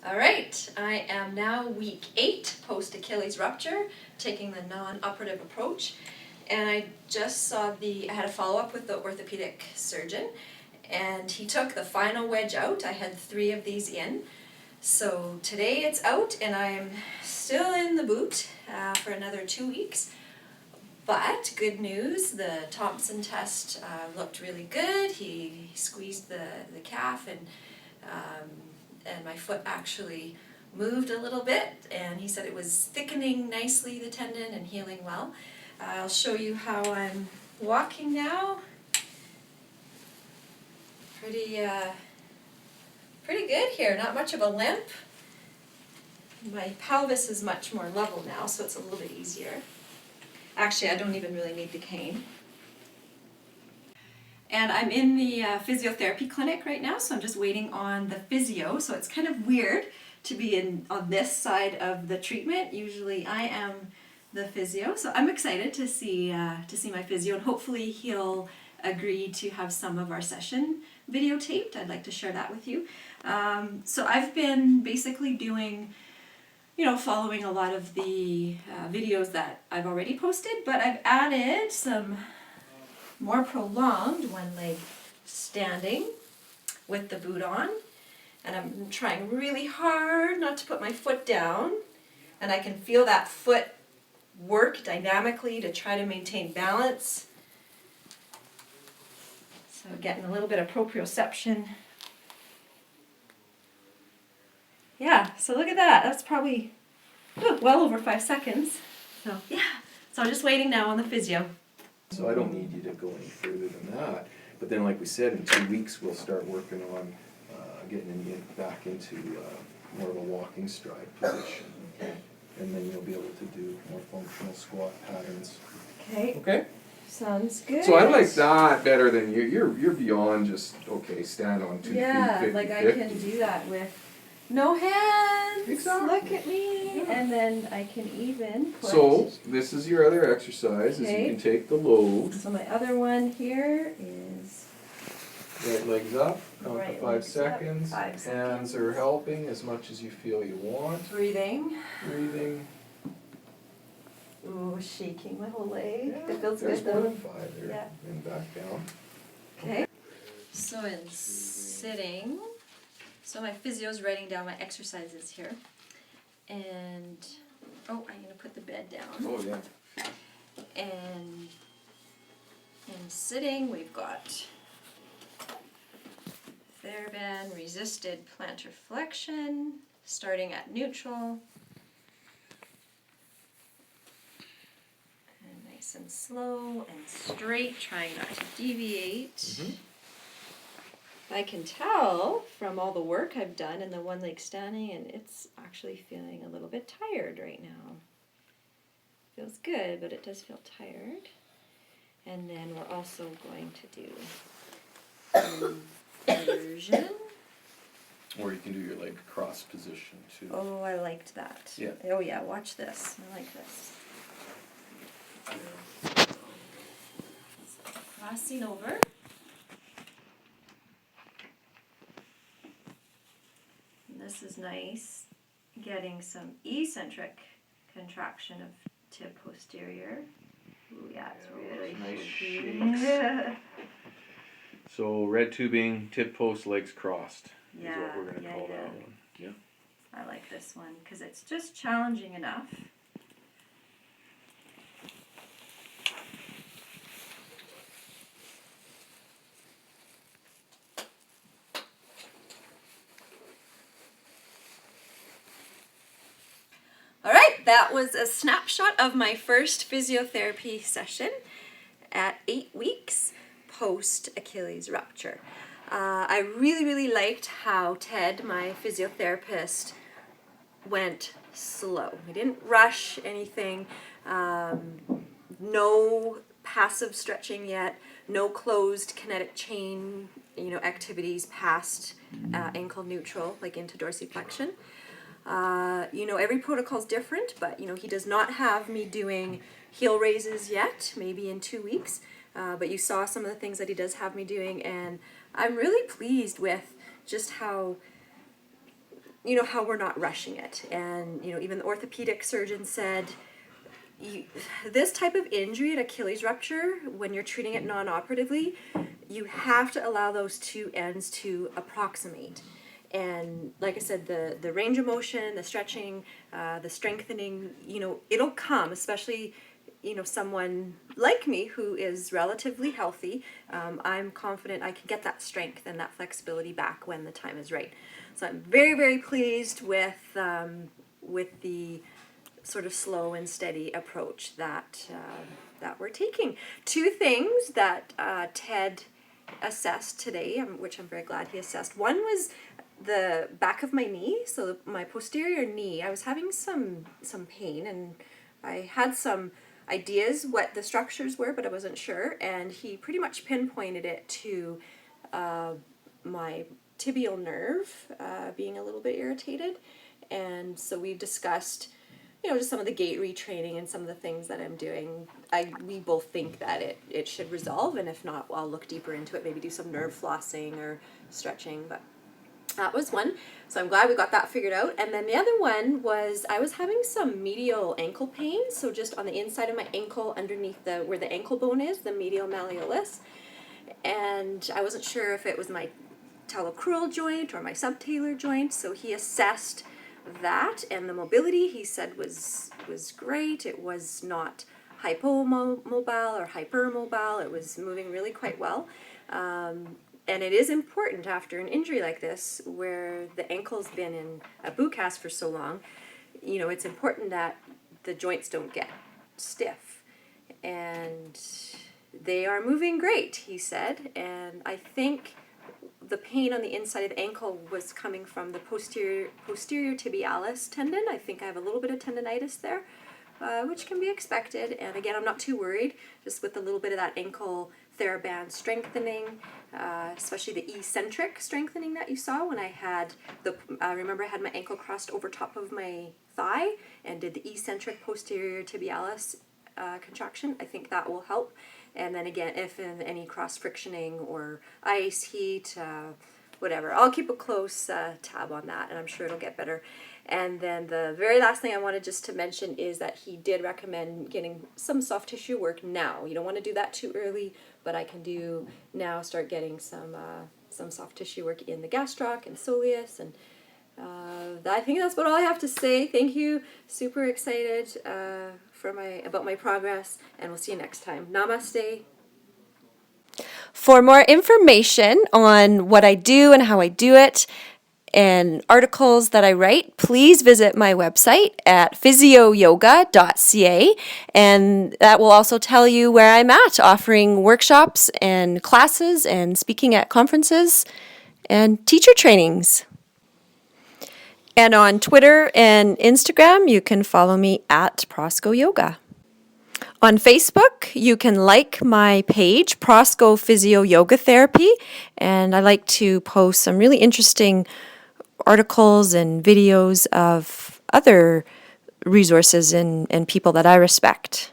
All right, I am now week 8 post Achilles rupture, taking the non-operative approach, and I just saw I had a follow-up with the orthopedic surgeon, and he took the final wedge out. I had 3 of these in, so today it's out, and I'm still in the boot for another 2 weeks. But good news, the Thompson test looked really good. He squeezed the calf, and my foot actually moved a little bit, and he said it was thickening nicely, the tendon, and healing well. I'll show you how I'm walking now. Pretty good here, not much of a limp. My pelvis is much more level now, so it's a little bit easier. Actually, I don't even really need the cane. And I'm in the physiotherapy clinic right now, so I'm just waiting on the physio. So it's kind of weird to be on this side of the treatment. Usually I am the physio, so I'm excited to see my physio, and hopefully he'll agree to have some of our session videotaped. I'd like to share that with you. So I've been basically doing, following a lot of the videos that I've already posted, but I've added some more prolonged one leg standing with the boot on, and I'm trying really hard not to put my foot down, and I can feel that foot work dynamically to try to maintain balance. So getting a little bit of proprioception. Yeah, so look at that. That's probably well over 5 seconds. So yeah, so I'm just waiting now on the physio. So I don't need you to go any further than that. But then, like we said, in 2 weeks we'll start working on getting you back into more of a walking stride position. Okay. And then you'll be able to do more functional squat patterns. Okay. Okay? Sounds good. So I like that better than you. You're beyond just, okay, stand on 2 feet, 50-50. Yeah, like I can do that with no hands. Exactly. Look at me. Yeah. And then I can even put... So this is your other exercise, is you can take the load. So my other one here is... Right legs up, count Right to 5 legs up, seconds. 5 Hands are helping as much as you feel you want. Breathing. Breathing. Ooh, shaking my whole leg. Yeah, It feels there's good more though. than 5 there. Yeah. And back down. Okay. So in sitting, so my physio's writing down my exercises here. And, I'm going to put the bed down. Oh, yeah. And in sitting, we've got TheraBand resisted plantar flexion, starting at neutral. And nice and slow and straight, trying not to deviate. Mm-hmm. I can tell from all the work I've done in the one leg standing, and it's actually feeling a little bit tired right now. Feels good, but it does feel tired. And then we're also going to do inversion. Or you can do your leg cross position too. Oh, I liked that. Yeah. Oh yeah, watch this. I like this. Crossing over. This is nice, getting some eccentric contraction of tib posterior. Ooh, yeah, it's really nice shaky. shakes. So red tubing, tib post, legs crossed is what we're going to call that one. Yeah. I like this one because it's just challenging enough. That was a snapshot of my first physiotherapy session at 8 weeks post Achilles rupture. I really liked how Ted, my physiotherapist, went slow. He didn't rush anything, no passive stretching yet, no closed kinetic chain, activities past ankle neutral, like into dorsiflexion. Every protocol is different, but, he does not have me doing heel raises yet, maybe in 2 weeks. But you saw some of the things that he does have me doing, and I'm really pleased with just how how we're not rushing it. And, even the orthopedic surgeon said, this type of injury, an Achilles rupture, when you're treating it non-operatively, you have to allow those two ends to approximate. And like I said, the range of motion, the stretching, the strengthening, it'll come, especially, someone like me who is relatively healthy. I'm confident I can get that strength and that flexibility back when the time is right. So I'm very, very pleased with the sort of slow and steady approach that we're taking. Two things that Ted assessed today, which I'm very glad he assessed. One was the back of my knee, so my posterior knee. I was having some pain, and I had some ideas what the structures were, but I wasn't sure. And he pretty much pinpointed it to my tibial nerve being a little bit irritated. And so we discussed, just some of the gait retraining and some of the things that I'm doing. We both think that it should resolve, and if not, I'll look deeper into it, maybe do some nerve flossing or stretching, but that was one. So I'm glad we got that figured out. And then the other one was I was having some medial ankle pain, so just on the inside of my ankle, underneath where the ankle bone is, the medial malleolus, and I wasn't sure if it was my talocrural joint or my subtalar joint, so he assessed that, and the mobility he said was great. It was not hypomobile or hypermobile. It was moving really quite well. And it is important after an injury like this, where the ankle's been in a boot cast for so long, it's important that the joints don't get stiff. And they are moving great, he said, and I think the pain on the inside of the ankle was coming from the posterior tibialis tendon. I think I have a little bit of tendonitis there, which can be expected. And again, I'm not too worried, just with a little bit of that ankle TheraBand strengthening, especially the eccentric strengthening that you saw when I had remember I had my ankle crossed over top of my thigh and did the eccentric posterior tibialis contraction. I think that will help. And then again, if in any cross frictioning or ice, heat, whatever, I'll keep a close tab on that, and I'm sure it'll get better. And then the very last thing I wanted just to mention is that he did recommend getting some soft tissue work now. You don't want to do that too early, but I can do now, start getting some soft tissue work in the gastroc and soleus, and I think that's what all I have to say. Thank you. Super excited about my progress, and we'll see you next time. Namaste. For more information on what I do and how I do it, and articles that I write, please visit my website at physioyoga.ca, and that will also tell you where I'm at, offering workshops and classes and speaking at conferences and teacher trainings. And on Twitter and Instagram, you can follow me at Prosco Yoga. On Facebook, you can like my page, Prosco Physio Yoga Therapy, and I like to post some really interesting articles and videos of other resources and people that I respect.